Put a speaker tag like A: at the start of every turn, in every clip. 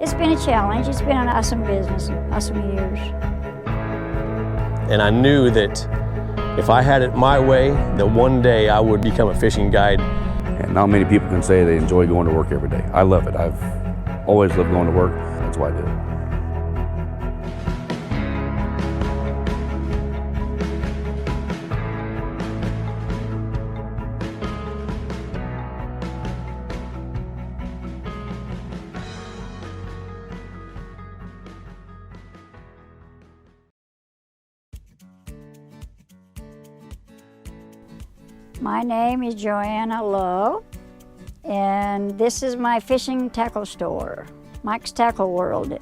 A: It's been a challenge. It's been an awesome business, awesome years.
B: And I knew that if I had it my way, that one day I would become a fishing guide.
C: And not many people can say they enjoy going to work every day. I love it. I've always loved going to work. That's why I do it.
A: My name is Joanna Lowe, and this is my fishing tackle store, Mike's Tackle World. Did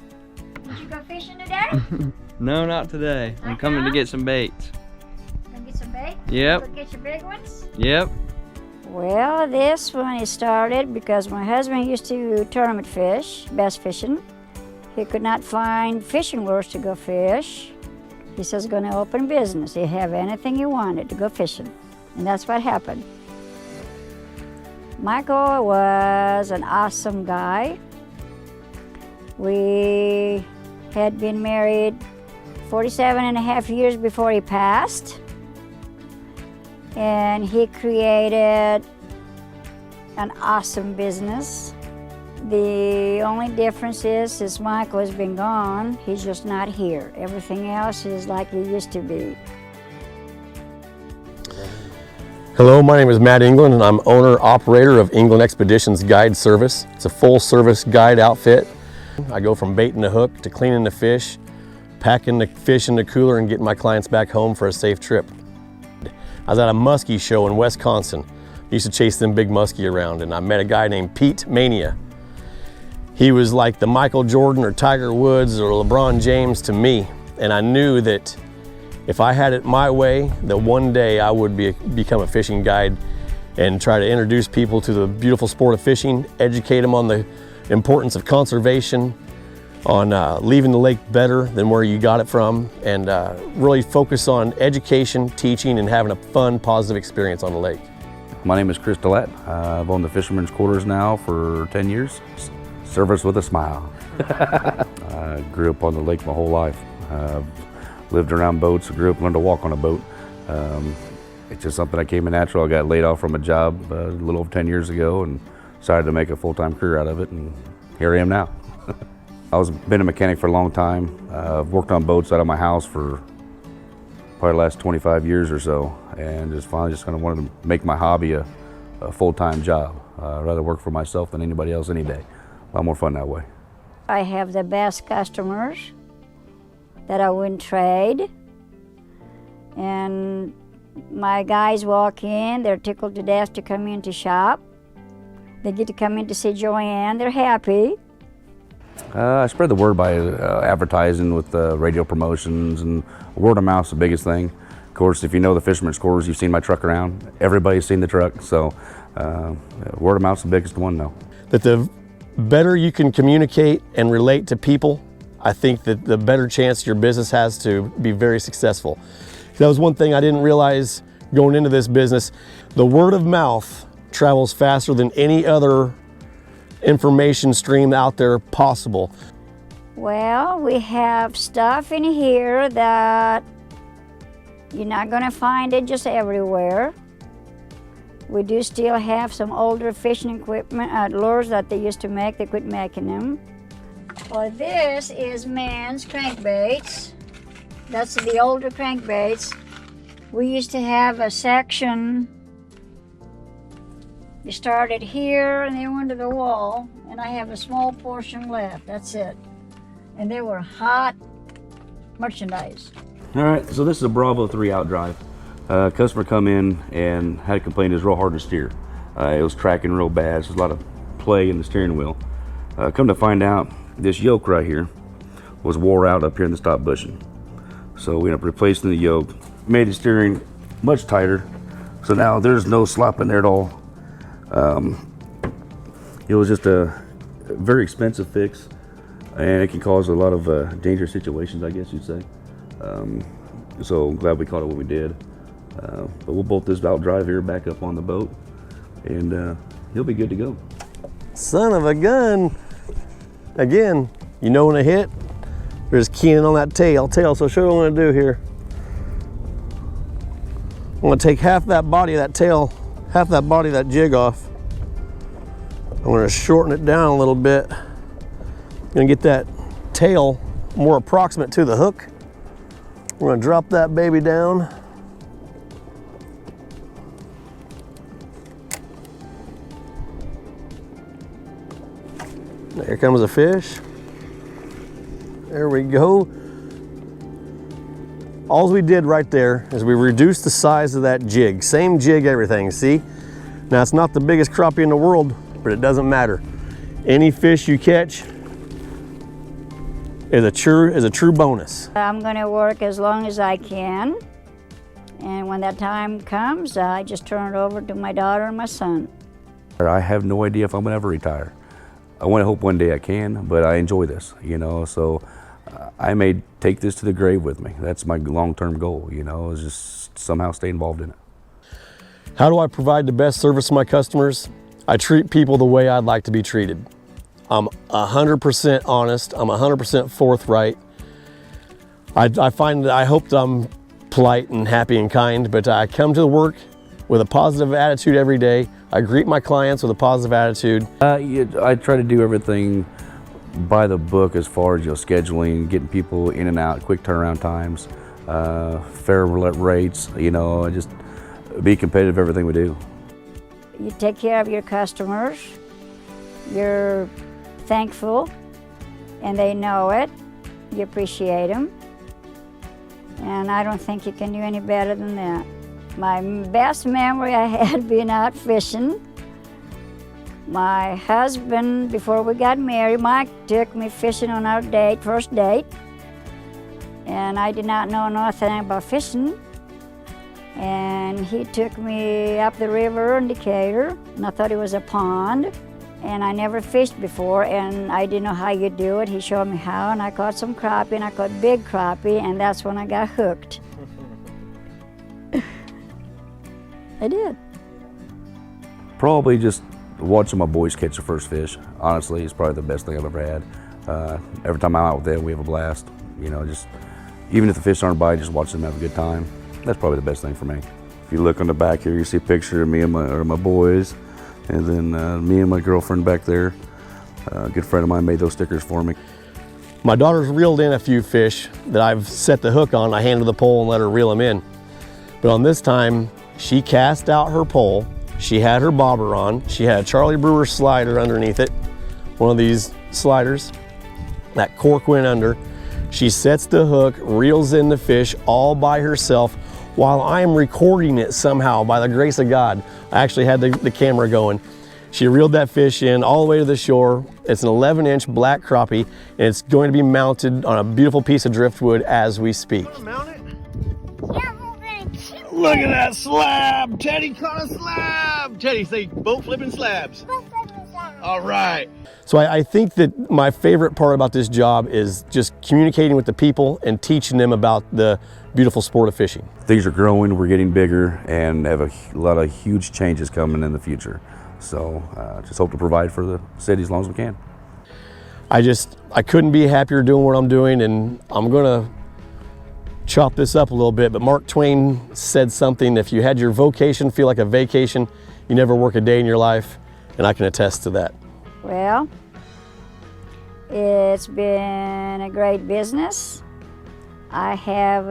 A: you go fishing today?
D: No, not today. I'm coming to get some baits.
A: Gonna get some bait?
D: Yep.
A: Go get your big ones?
D: Yep.
A: Well, this one is started because my husband used to tournament fish, bass fishing. He could not find fishing lures to go fish. He says gonna open business. He'd have anything he wanted to go fishing. And that's what happened. Michael was an awesome guy. We had been married 47 and a half years before he passed. And he created an awesome business. The only difference is, since Michael has been gone, he's just not here. Everything else is like it used to be.
B: Hello, my name is Matt England, and I'm owner-operator of England Expeditions Guide Service. It's a full-service guide outfit. I go from baiting the hook to cleaning the fish, packing the fish in the cooler, and getting my clients back home for a safe trip. I was at a muskie show in Wisconsin. I used to chase them big muskie around, and I met a guy named Pete Mania. He was like the Michael Jordan or Tiger Woods or LeBron James to me, and I knew that if I had it my way, that one day I would become a fishing guide and try to introduce people to the beautiful sport of fishing, educate them on the importance of conservation, on leaving the lake better than where you got it from, and really focus on education, teaching, and having a fun, positive experience on the lake.
C: My name is Chris Dillette. I've owned the Fisherman's Quarters now for 10 years. Service with a smile. I grew up on the lake my whole life. Lived around boats, grew up, learned to walk on a boat. It's just something that came in natural. I got laid off from a job a little over 10 years ago and decided to make a full-time career out of it, and here I am now. Been a mechanic for a long time. I've worked on boats out of my house for probably the last 25 years or so, and just finally just kind of wanted to make my hobby a full-time job. I'd rather work for myself than anybody else any day. A lot more fun that way.
A: I have the best customers that I wouldn't trade. And my guys walk in, they're tickled to death to come in to shop. They get to come in to see Joanne, they're happy.
C: I spread the word by advertising with radio promotions, and word of mouth is the biggest thing. Of course, if you know the Fisherman's Quarters, you've seen my truck around. Everybody's seen the truck, so word of mouth is the biggest one though.
B: That the better you can communicate and relate to people, I think that the better chance your business has to be very successful. That was one thing I didn't realize going into this business. The word of mouth travels faster than any other information stream out there possible.
A: Well, we have stuff in here that you're not gonna find it just everywhere. We do still have some older fishing equipment, lures that they used to make, they quit making them. Well, this is man's crankbaits. That's the older crankbaits. We used to have a section. You started here and they went to the wall, and I have a small portion left, that's it. And they were hot merchandise.
C: All right, so this is a Bravo 3 outdrive. Customer come in and had a complaint it was real hard to steer. It was tracking real bad, so there's a lot of play in the steering wheel. Come to find out, this yoke right here was wore out up here in the stop bushing. So we ended up replacing the yoke, made the steering much tighter. So now there's no slop in there at all. It was just a very expensive fix, and it can cause a lot of dangerous situations, I guess you'd say. So I'm glad we caught it when we did. But we'll bolt this outdrive here back up on the boat, and he'll be good to go.
B: Son of a gun. again, you know when they hit, they're just keying on that tail. So show you what I'm gonna do here. I'm gonna take half that body of that tail, half that body of that jig off. I'm gonna shorten it down a little bit. I'm gonna get that tail more approximate to the hook. We're gonna drop that baby down. There comes a fish. There we go. All we did right there is we reduced the size of that jig. Same jig, everything, see? Now it's not the biggest crappie in the world, but it doesn't matter. Any fish you catch is a true bonus.
A: I'm gonna work as long as I can. And when that time comes, I just turn it over to my daughter and my son.
C: I have no idea if I'm gonna ever retire. I want to hope one day I can, but I enjoy this, you know, so I may take this to the grave with me. That's my long-term goal, you know, is just somehow stay involved in it.
B: How do I provide the best service to my customers? I treat people the way I'd like to be treated. I'm 100% honest, I'm 100% forthright. I hope that I'm polite and happy and kind, but I come to work with a positive attitude every day. I greet my clients with a positive attitude.
C: I try to do everything by the book as far as, you know, scheduling, getting people in and out, quick turnaround times, fair rates, you know, just be competitive in everything we do.
A: You take care of your customers, you're thankful, and they know it, you appreciate them, and I don't think you can do any better than that. My best memory I had being out fishing, my husband, before we got married, Mike took me fishing on our first date, and I did not know nothing about fishing. And he took me up the river in Decatur, and I thought it was a pond, and I never fished before, and I didn't know how you do it. He showed me how, and I caught some crappie, and I caught big crappie, and that's when I got hooked. I did.
C: Probably just watching my boys catch the first fish, honestly, is probably the best thing I've ever had. Every time I'm out with them, we have a blast. You know, just even if the fish aren't biting, just watch them have a good time. That's probably the best thing for me. If you look on the back here, you see a picture of me and my boys, and then me and my girlfriend back there. A good friend of mine made those stickers for me.
B: My daughter's reeled in a few fish that I've set the hook on. I handed her the pole and let her reel them in. But on this time, she cast out her pole. She had her bobber on. She had a Charlie Brewer slider underneath it, one of these sliders. That cork went under. She sets the hook, reels in the fish all by herself while I'm recording it somehow by the grace of God. I actually had the camera going. She reeled that fish in all the way to the shore. It's an 11-inch black crappie, and it's going to be mounted on a beautiful piece of driftwood as we speak.
E: Mount it? Yeah, we're gonna kill it. Look at that slab! Teddy caught a slab! Teddy, say boat flipping slabs. All right.
B: So I think that my favorite part about this job is just communicating with the people and teaching them about the beautiful sport of fishing.
C: Things are growing, we're getting bigger, and have a lot of huge changes coming in the future. So just hope to provide for the city as long as we can.
B: I couldn't be happier doing what I'm doing, and I'm gonna chop this up a little bit, but Mark Twain said something: if you had your vocation feel like a vacation, you never work a day in your life, and I can attest to that.
A: Well, it's been a great business. I have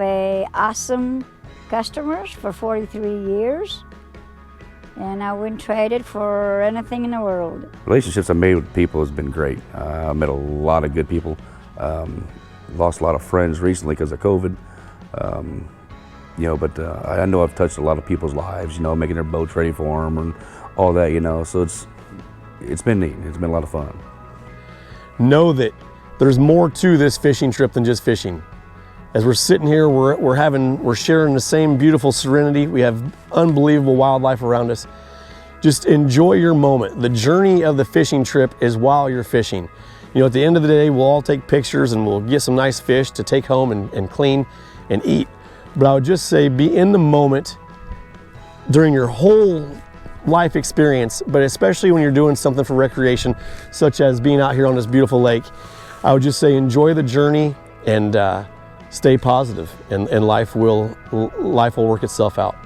A: awesome customers for 43 years, and I wouldn't trade it for anything in the world.
C: Relationships I've made with people has been great. I met a lot of good people. Lost a lot of friends recently because of COVID. You know, but I know I've touched a lot of people's lives, you know, making their boats ready for them and all that, you know, so it's been neat. It's been a lot of fun.
B: Know that there's more to this fishing trip than just fishing. As we're sitting here, we're sharing the same beautiful serenity. We have unbelievable wildlife around us. Just enjoy your moment. The journey of the fishing trip is while you're fishing. You know, at the end of the day, we'll all take pictures and we'll get some nice fish to take home and clean and eat. But I would just say, be in the moment during your whole life experience, but especially when you're doing something for recreation, such as being out here on this beautiful lake, I would just say enjoy the journey and stay positive, and life will work itself out.